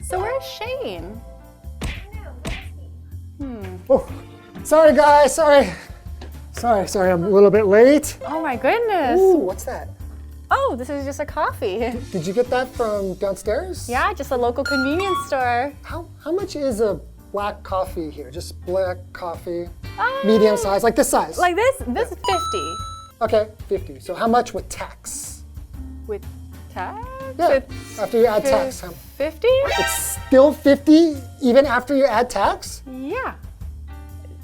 So where's Shane? Oh, sorry guys, sorry, I'm a little bit late. Oh my goodness. Ooh, what's that? Oh, this is just a coffee. Did you get that from downstairs? Yeah, just a local convenience store. How much is a black coffee here? Just black coffee, medium size, like this size? Like this is 50. Okay, 50. So how much with tax? With tax? Yeah, It's after you add tax. 50? It's still 50 even after you add tax? Yeah.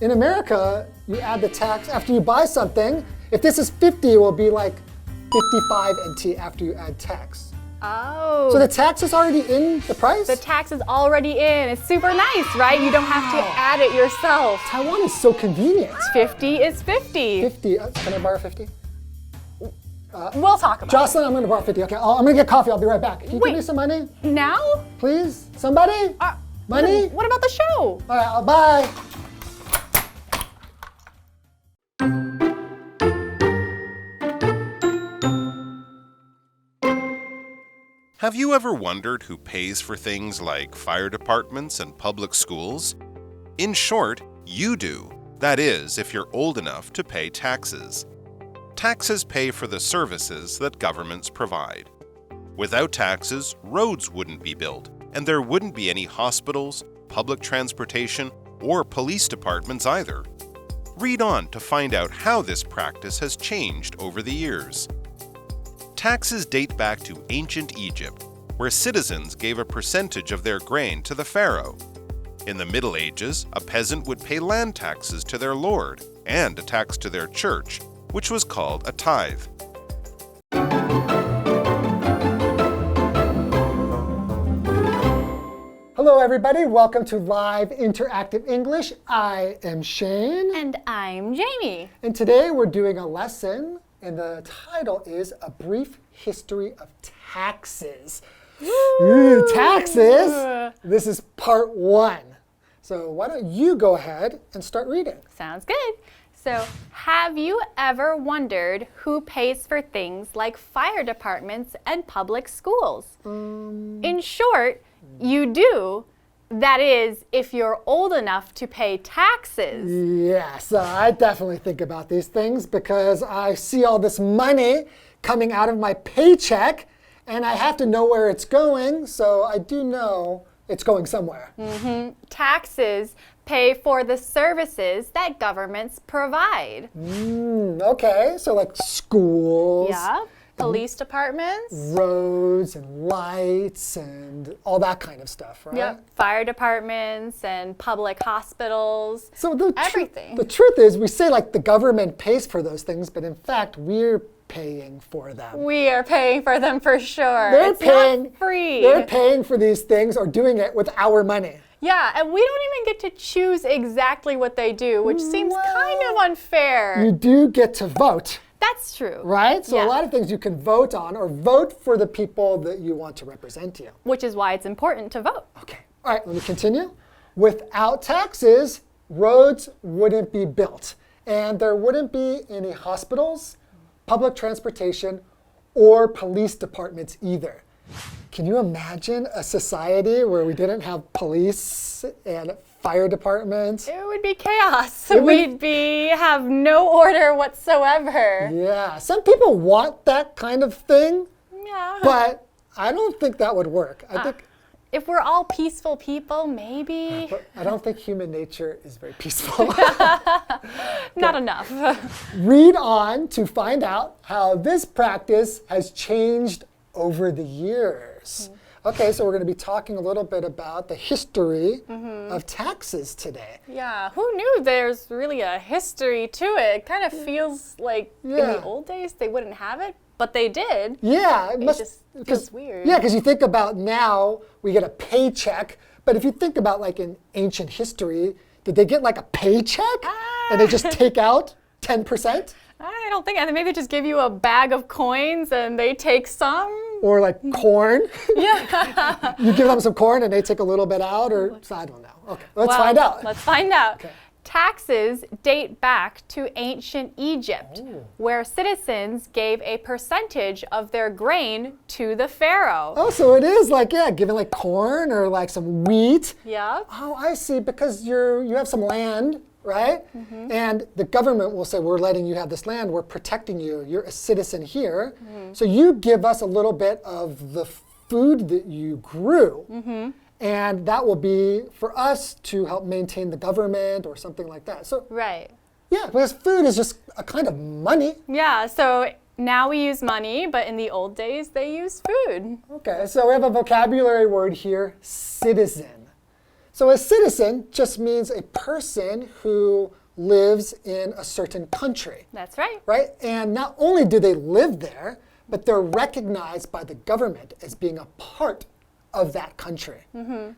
In America, you add the tax after you buy something. If this is 50, it will be like 55 NT after you add tax. Oh. So the tax is already in the price? The tax is already in. It's super nice, right? You don't have to add it yourself. Taiwan is so convenient. 50 is 50. 50, can I borrow 50? We'll talk about Jocelyn, I'm gonna borrow 50. Okay, I'm gonna get coffee, I'll be right back. Can you Wait. give me some money? it. Now? Please? Somebody? Money? What about the show? All right, bye. Have you ever wondered who pays for things like fire departments and public schools? In short, you do. That is, if you're old enough to pay taxes. Taxes pay for the services that governments provide. Without taxes, roads wouldn't be built, and there wouldn't be any hospitals, public transportation, or police departments either. Read on to find out how this practice has changed over the years. Taxes date back to ancient Egypt, where citizens gave a percentage of their grain to the pharaoh. In the Middle Ages, a peasant would pay land taxes to their lord and a tax to their church, which was called a tithe. Hello everybody, welcome to Live Interactive English. I am Shane. And I'm Jamie. And today we're doing a lesson, and the title is A Brief History of Taxes. Ooh, taxes! This is part 1. So why don't you go ahead and start reading? Sounds good. So, have you ever wondered who pays for things like fire departments and public schools? In short, you do. That is, if you're old enough to pay taxes. Yes, I definitely think about these things because I see all this money coming out of my paycheck and I have to know where it's going, so I do know it's going somewhere. Taxes pay for the services that governments provide. Okay, so like schools, Yeah, police departments. roads and lights and all that kind of stuff, right? Yep, fire departments and public hospitals. So the Everything. The truth is we say like the government pays for those things, but in fact we're paying for them. We are paying for them for sure. They're It's paying not free. They're paying for these things or doing it with our money. Yeah, and we don't even get to choose exactly what they do, which seems kind of unfair. You do get to vote, That's true. right? So Yeah. a lot of things you can vote on or vote for the people that you want to represent you. Which is why it's important to vote. Okay, all right, let me continue. Without taxes, roads wouldn't be built, and there wouldn't be any hospitals, public transportation, or police departments either. Can you imagine a society where we didn't have police and fire departments? It would be chaos. would- We'd have no order whatsoever. Yeah, some people want that kind of thing, Yeah. but I don't think that would work. I think If we're all peaceful people, maybe. but I don't think human nature is very peaceful. Not enough. Read on to find out how this practice has changed over the years. Okay, so we're going to be talking a little bit about the history of taxes today. Yeah, who knew there's really a history to it? It kind of feels like in Yeah. the old days they wouldn't have it, but they did. Yeah, it must, just 'cause- feels weird. Yeah, because you think about now we get a paycheck, but if you think about like in ancient history, did they get like a paycheck and they just take out 10%? I don't think. I think maybe they just give you a bag of coins and they take some. Or like corn? Yeah. You give them some corn and they take a little bit out, or so I don't know. Okay, let's find out. Let's find out. Okay. Taxes date back to ancient Egypt, where citizens gave a percentage of their grain to the pharaoh. Oh, so it is like, yeah, giving like corn or like some wheat. Yep. Oh, I see, because you have some land, right? And the government will say, we're letting you have this land, we're protecting you, you're a citizen here. So you give us a little bit of the food that you grew. And that will be for us to help maintain the government or something like that. So, Right. yeah, because food is just a kind of money. Yeah, so now we use money, but in the old days they used food. Okay, so we have a vocabulary word here, citizen. So a citizen just means a person who lives in a certain country. That's right. Right? And not only do they live there, but they're recognized by the government as being a part of that country.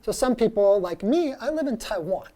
So some people, like me, I live in Taiwan.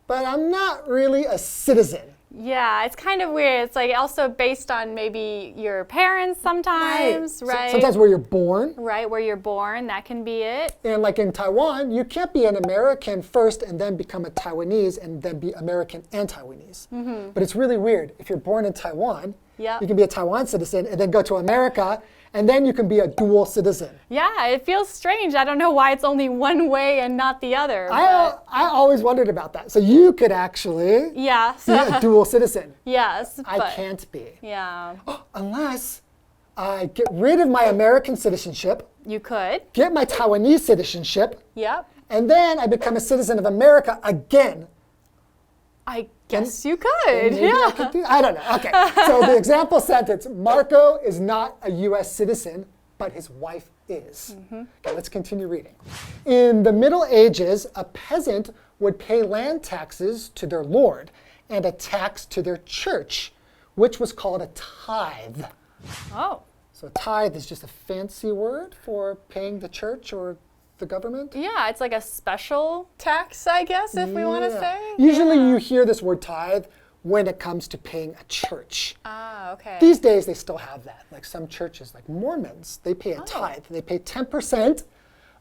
But I'm not really a citizen. Yeah, it's kind of weird. It's like also based on maybe your parents sometimes, right? Sometimes where you're born. Right, where you're born, that can be it. And like in Taiwan, you can't be an American first and then become a Taiwanese and then be American and Taiwanese. But it's really weird. If you're born in Taiwan, Yep. you can be a Taiwan citizen and then go to America, and then you can be a dual citizen. Yeah, it feels strange. I don't know why it's only one way and not the other. I always wondered about that. So you could actually Yes. be a dual citizen. Yes, I but can't be. yeah, Unless I get rid of my American citizenship, you could. get my Taiwanese citizenship, Yep. and then I become a citizen of America again. I guess you could. Maybe I could do, I don't know. Okay. So the example sentence, Marco is not a US citizen, but his wife is. Okay, let's continue reading. In the Middle Ages, a peasant would pay land taxes to their lord and a tax to their church, which was called a tithe. Oh. So tithe is just a fancy word for paying the church or the government. Yeah, it's like a special tax, I guess, if we want to say. Usually you hear this word tithe when it comes to paying a church. Ah, okay. These days they still have that. Like some churches, like Mormons, they pay a tithe. They pay 10%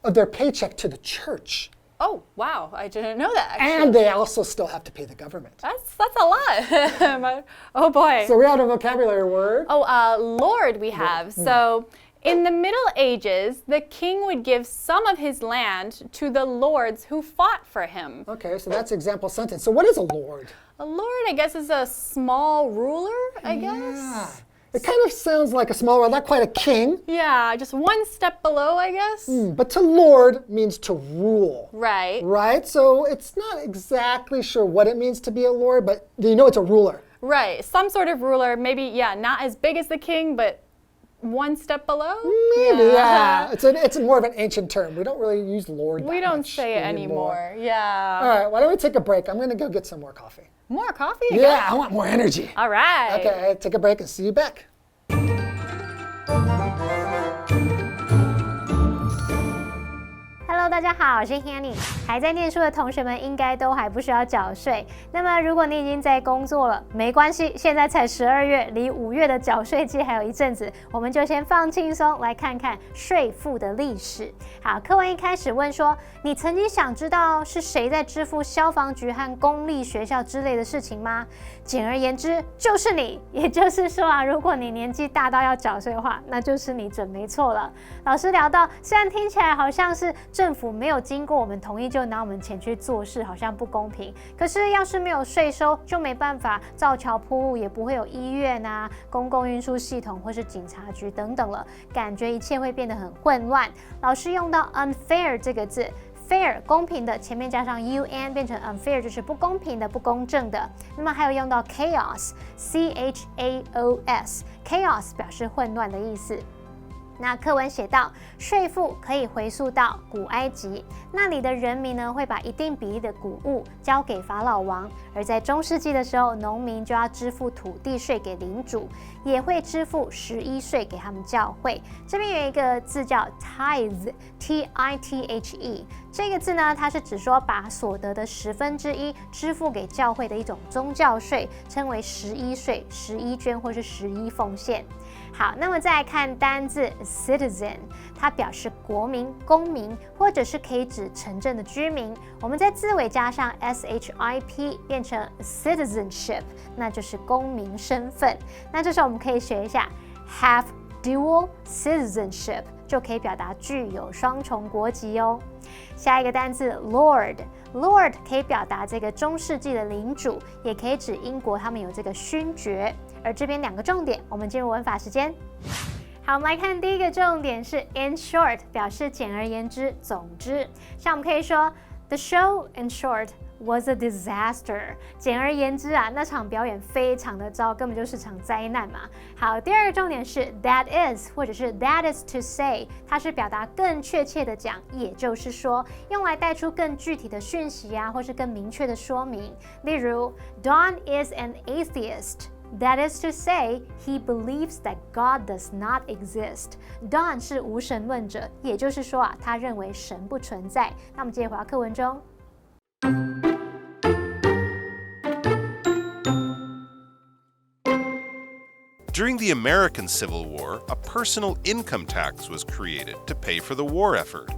of their paycheck to the church. Oh, wow. I didn't know that, actually. And they also still have to pay the government. That's a lot. But, oh, boy. So we have a vocabulary word. Oh, Lord we have. So in the Middle Ages, the king would give some of his land to the lords who fought for him. Okay, so that's example sentence. So what is a lord? A lord, I guess, is a small ruler, I guess. Yeah. It kind of sounds like a small, not quite a king. Yeah, just one step below, I guess. But to lord means to rule. Right. Right? So it's not exactly sure what it means to be a lord, but you know it's a ruler. Right. Some sort of ruler, maybe, yeah, not as big as the king, but one step below? Maybe, yeah. It's more of an ancient term. We don't really use lord that We don't much say it anymore. Yeah. All right, why don't we take a break? I'm going to go get some more coffee. More coffee? Yeah, I want more energy. All right. Okay, take a break and see you back. Hello， 大家好，我是 Hanny。还在念书的同学们应该都还不需要缴税。那么，如果你已经在工作了，没关系，现在才12月，离5月的缴税季还有一阵子，我们就先放轻松，来看看税负的历史。好，课文一开始问说，你曾经想知道是谁在支付消防局和公立学校之类的事情吗？简而言之，就是你。也就是说啊，如果你年纪大到要缴税的话，那就是你准没错了。老师聊到，虽然听起来好像是政府没有经过我们同意就拿我们钱去做事，好像不公平。可是要是没有税收，就没办法造桥铺路，也不会有医院啊、公共运输系统或是警察局等等了，感觉一切会变得很混乱。老师用到 unfair 这个字。fair 公平的，前面加上 un 变成 unfair 就是不公平的、不公正的。那么还有用到 chaos chaos 表示混乱的意思。那课文写到，税负可以回溯到古埃及，那里的人民呢会把一定比例的谷物交给法老王，而在中世纪的时候，农民就要支付土地税给领主，也会支付11税给他们教会。这边有一个字叫 tithe T-I-T-H-E， 这个字呢，它是指说把所得的1/10支付给教会的一种宗教税，称为11税、11捐或是11奉献。好，那么再来看单字 citizen， 它表示国民、公民，或者是可以指城镇的居民。我们在字尾加上 ship 变成 citizenship， 那就是公民身份。那这时候我们可以学一下 have dual citizenship， 就可以表达具有双重国籍哦。下一个单字 Lord 可以表达这个中世纪的领主，也可以指英国他们有这个勋爵。而这边2个重点，我们进入文法时间。好，我们来看第一个重点是 in short， 表示简而言之、总之。像我们可以说 The show in short was a disaster。简而言之啊，那场表演非常的糟，根本就是场灾难嘛。好，第2个重点是 that is 或者是 that is to say， 它是表达更确切的讲，也就是说用来带出更具体的讯息啊，或是更明确的说明。例如 Don is an atheist。That is to say, he believes that God does not exist. Don 是无神论者，也就是说啊，他认为神不存在。那我们接着回到课文中。During the American Civil War, a personal income tax was created to pay for the war effort.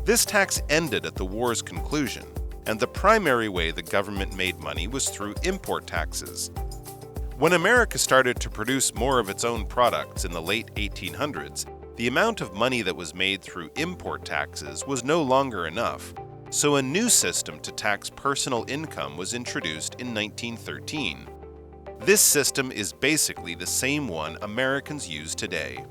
This tax ended at the war's conclusion, and the primary way the government made money was through import taxes.When America started to produce more of its own products in the late 1800s, the amount of money that was made through import taxes was no longer enough, so a new system to tax personal income was introduced in 1913. This system is basically the same one Americans use today.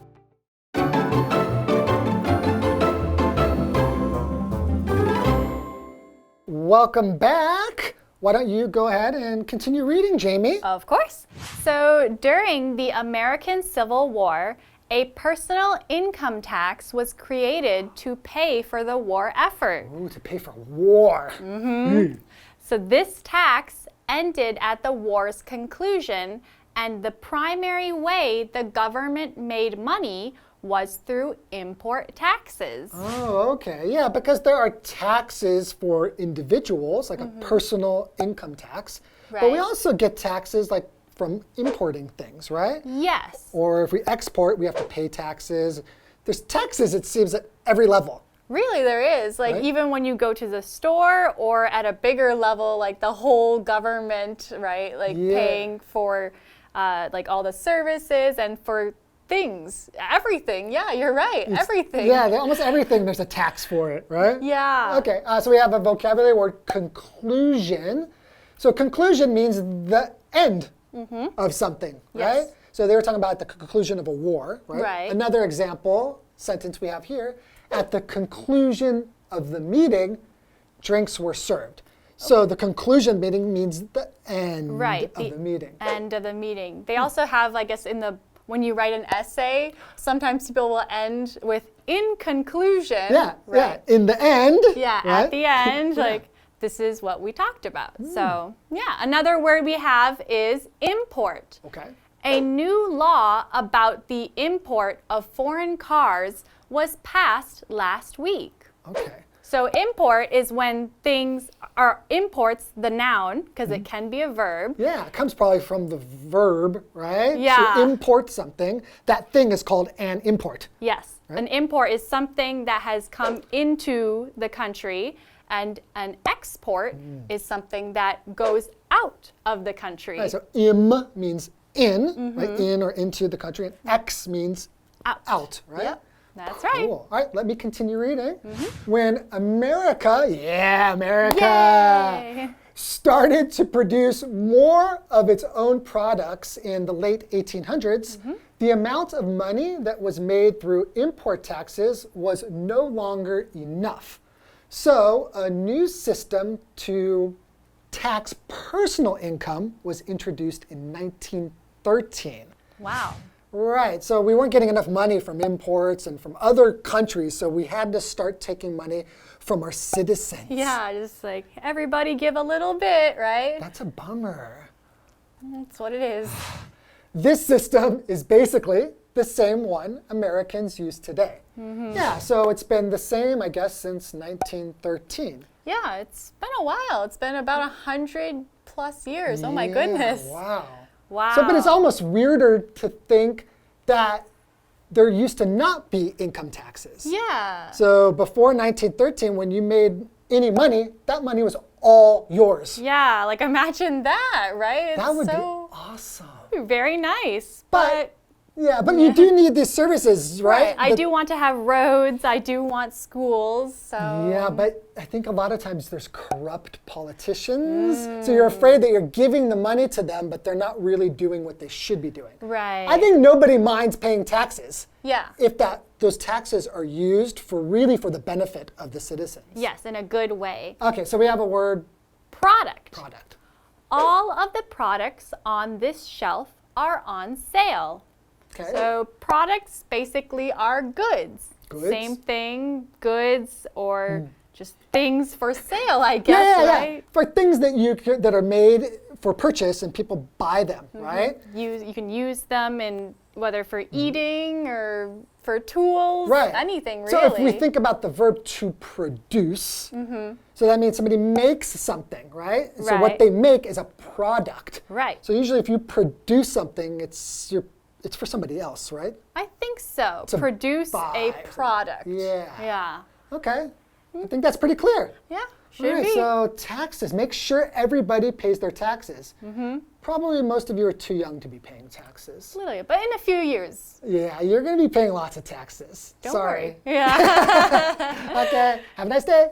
Welcome back.Why don't you go ahead and continue reading, Jamie? Of course. So during the American Civil War, a personal income tax was created to pay for the war effort. Ooh, to pay for war. So this tax ended at the war's conclusion, and the primary way the government made money was through import taxes. Oh, okay. Yeah, because there are taxes for individuals, like a personal income tax. Right. But we also get taxes like from importing things, right? Yes. Or if we export, we have to pay taxes. There's taxes, it seems, at every level. Really, there is. Like, Right? even when you go to the store, or at a bigger level, like the whole government, right? Like paying for like all the services and for things, everything. Yeah, you're right. Everything. Yeah, almost everything there's a tax for it, right? Yeah. Okay, so we have a vocabulary word conclusion. So conclusion means the end of something, right? Yes. So they were talking about the conclusion of a war, right? Right. Another example sentence we have here, at the conclusion of the meeting, drinks were served. So the conclusion meeting means the end of the meeting. End of the meeting. They also have, I guess, when you write an essay, sometimes people will end with in conclusion. Yeah, right? yeah. In the end. Yeah, right? at the end, like this is what we talked about. So yeah, another word we have is import. Okay. A new law about the import of foreign cars was passed last week. Okay. So import is when things are imports, the noun, because it can be a verb. Yeah, it comes probably from the verb, right? Yeah. To import something. That thing is called an import. Yes. Right? An import is something that has come into the country, and an export is something that goes out of the country. Right, so im means in, right? In or into the country, and ex means out, right? Yep. That's right. Cool. All right, let me continue reading. When America, Yay! started to produce more of its own products in the late 1800s, the amount of money that was made through import taxes was no longer enough. So a new system to tax personal income was introduced in 1913. Wow. Right, so we weren't getting enough money from imports and from other countries, so we had to start taking money from our citizens. Yeah, just like everybody give a little bit, right? That's a bummer. That's what it is. This system is basically the same one Americans use today. Yeah, so it's been the same, I guess, since 1913. Yeah, it's been a while. It's been about 100+ years. Oh my goodness. Wow. Wow. So, but it's almost weirder to think that there used to not be income taxes. Yeah. So before 1913, when you made any money, that money was all yours. Yeah, like imagine that, right? That would so be awesome. very nice. But you do need these services, right? I do want to have roads. I do want schools. So Yeah, but I think a lot of times there's corrupt politicians. So you're afraid that you're giving the money to them, but they're not really doing what they should be doing. Right. I think nobody minds paying taxes. Yeah. If those taxes are used for the benefit of the citizens. Yes, in a good way. Okay, so we have a word, Product. product. All of the products on this shelf are on sale. Okay. So products basically are goods. Goods? Same thing, goods or just things for sale, I guess, yeah. right? For things that are made for purchase and people buy them, right? You can use them in whether for eating or for tools, Right. anything really. So if we think about the verb to produce, so that means somebody makes something, right? So what Right. they make is a product. Right. So usually if you produce something, it's for somebody else, right? I think so. To Produce buy a or something. product. Yeah. Yeah. Okay. I think that's pretty clear. Yeah. All Should right, be. so taxes. Make sure everybody pays their taxes. Probably most of you are too young to be paying taxes. Literally, but in a few years. Yeah, you're going to be paying lots of taxes. Don't Sorry. worry. Yeah. Okay, have a nice day.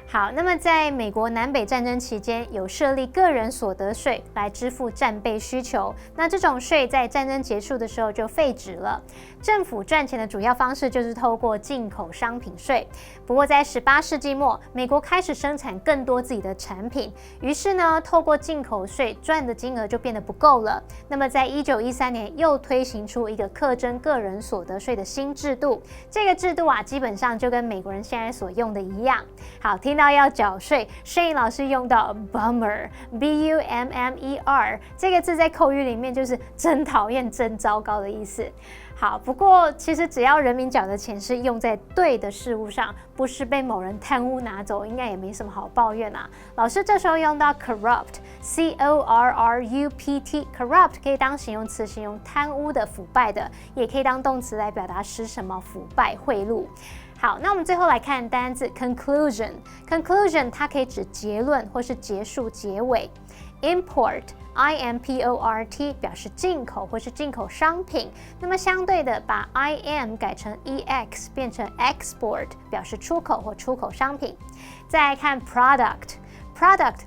好，那么在美国南北战争期间，有设立个人所得税来支付战备需求。那这种税在战争结束的时候就废止了。政府赚钱的主要方式就是透过进口商品税。不过在18世纪末，美国开始生产更多自己的产品，于是呢，透过进口税赚的金额就变得不够了。那么在1913年又推行出一个课征个人所得税的新制度。这个制度啊，基本上就跟美国人现在所用的一样。好，听到要缴税，Shane老师用到 bummer，B-U-M-M-E-R 这个字在口语里面就是真讨厌、真糟糕的意思。好，不过其实只要人民缴的钱是用在对的事物上，不是被某人贪污拿走，应该也没什么好抱怨啊。老师这时候用到 corrupt，C-O-R-R-U-P-T，corrupt 可以当形容词，形容贪污的、腐败的，也可以当动词来表达使什么腐败、贿赂。好，那我们最后来看单字 conclusion。conclusion 它可以指结论或是结束、结尾。import。I-M-P-O-R-T 表示进口或是进口商品，那么相对的把 I-M 改成 E-X 变成 export 表示出口或出口商品。再来看 product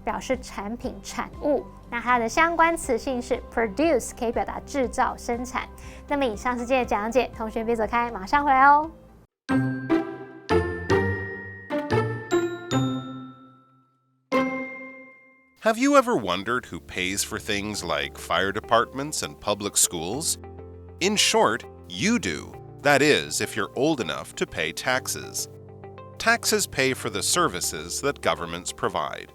表示产品产物，那它的相关词性是 produce 可以表达制造生产。那么以上是今天的讲解，同学别走开，马上回来哦。Have you ever wondered who pays for things like fire departments and public schools? In short, you do. That is, if you're old enough to pay taxes. Taxes pay for the services that governments provide.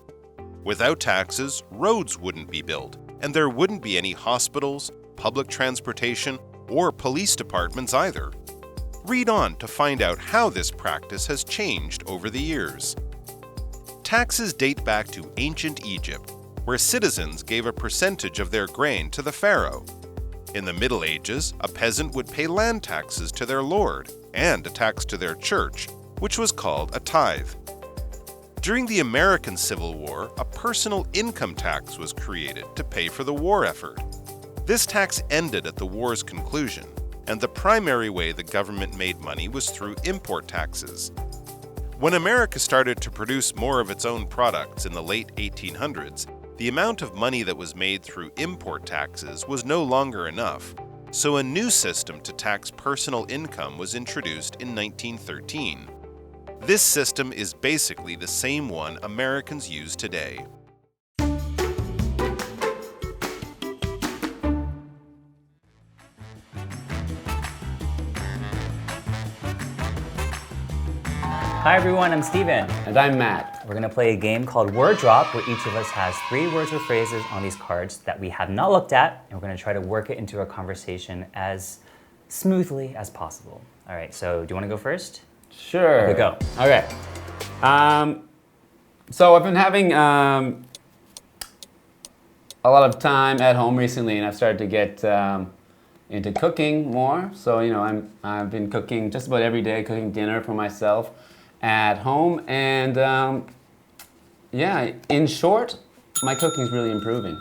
Without taxes, roads wouldn't be built, and there wouldn't be any hospitals, public transportation, or police departments either. Read on to find out how this practice has changed over the years. Taxes date back to ancient Egypt, where citizens gave a percentage of their grain to the pharaoh. In the Middle Ages, a peasant would pay land taxes to their lord and a tax to their church, which was called a tithe. During the American Civil War, a personal income tax was created to pay for the war effort. This tax ended at the war's conclusion, and the primary way the government made money was through import taxes. When America started to produce more of its own products in the late 1800s, the amount of money that was made through import taxes was no longer enough, so a new system to tax personal income was introduced in 1913. This system is basically the same one Americans use today. Hi everyone, I'm Stephen. And I'm Matt. We're going to play a game called Word Drop, where each of us has 3 words or phrases on these cards that we have not looked at, and we're going to try to work it into a conversation as smoothly as possible. All right, so do you want to go first? Sure. Okay, go. Okay. So I've been having a lot of time at home recently, and I've started to get into cooking more. So I've been cooking just about every day, cooking dinner for myself at home, and yeah, in short, my cooking's really improving.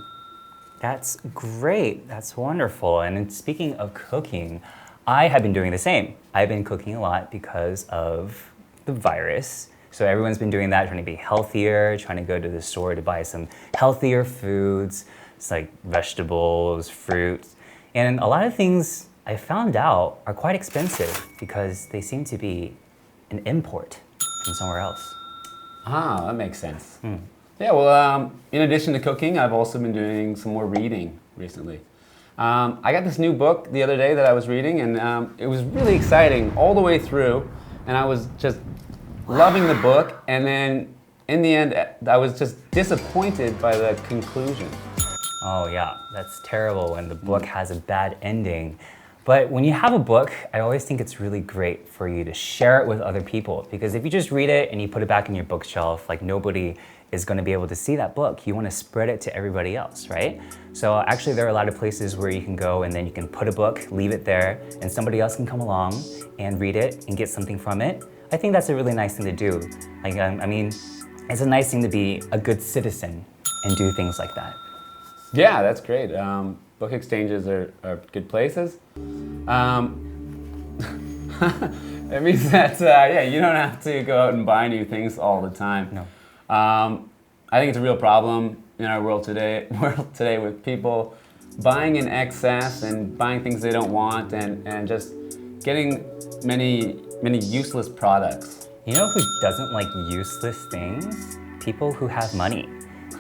That's great. That's wonderful. And then speaking of cooking, I have been doing the same. I've been cooking a lot because of the virus. So everyone's been doing that, trying to be healthier, trying to go to the store to buy some healthier foods. It's like vegetables, fruits. And a lot of things I found out are quite expensive because they seem to be an import from somewhere else. Ah, that makes sense. Yeah, well, in addition to cooking, I've also been doing some more reading recently. I got this new book the other day that I was reading, and it was really exciting all the way through, and I was just loving the book, and then in the end, I was just disappointed by the conclusion. Oh yeah, that's terrible when the book has a bad ending. But when you have a book, I always think it's really great for you to share it with other people, because if you just read it and you put it back in your bookshelf, like nobody is going to be able to see that book. You want to spread it to everybody else, right? So actually there are a lot of places where you can go and then you can put a book, leave it there, and somebody else can come along and read it and get something from it. I think that's a really nice thing to do. Like, I mean, it's a nice thing to be a good citizen and do things like that. Yeah, that's great. Book exchanges are good places. It means that, yeah, you don't have to go out and buy new things all the time. No. I think it's a real problem in our world today with people buying in excess and buying things they don't want and just getting many useless products. You know who doesn't like useless things? People who have money.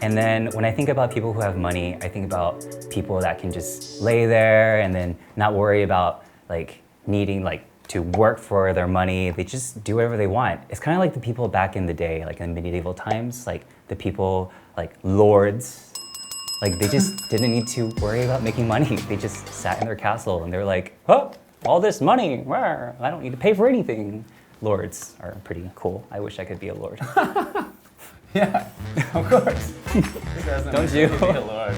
And then when I think about people who have money, I think about people that can just lay there and then not worry about like needing like to work for their money. They just do whatever they want. It's kind of like the people back in the day, like in medieval times, like the people like lords. Like they just didn't need to worry about making money. They just sat in their castle and they're like, oh, all this money, I don't need to pay for anything. Lords are pretty cool. I wish I could be a lord. Yeah, of course. Don't you? Be a lord.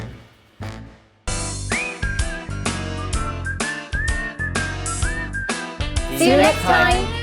See you next time!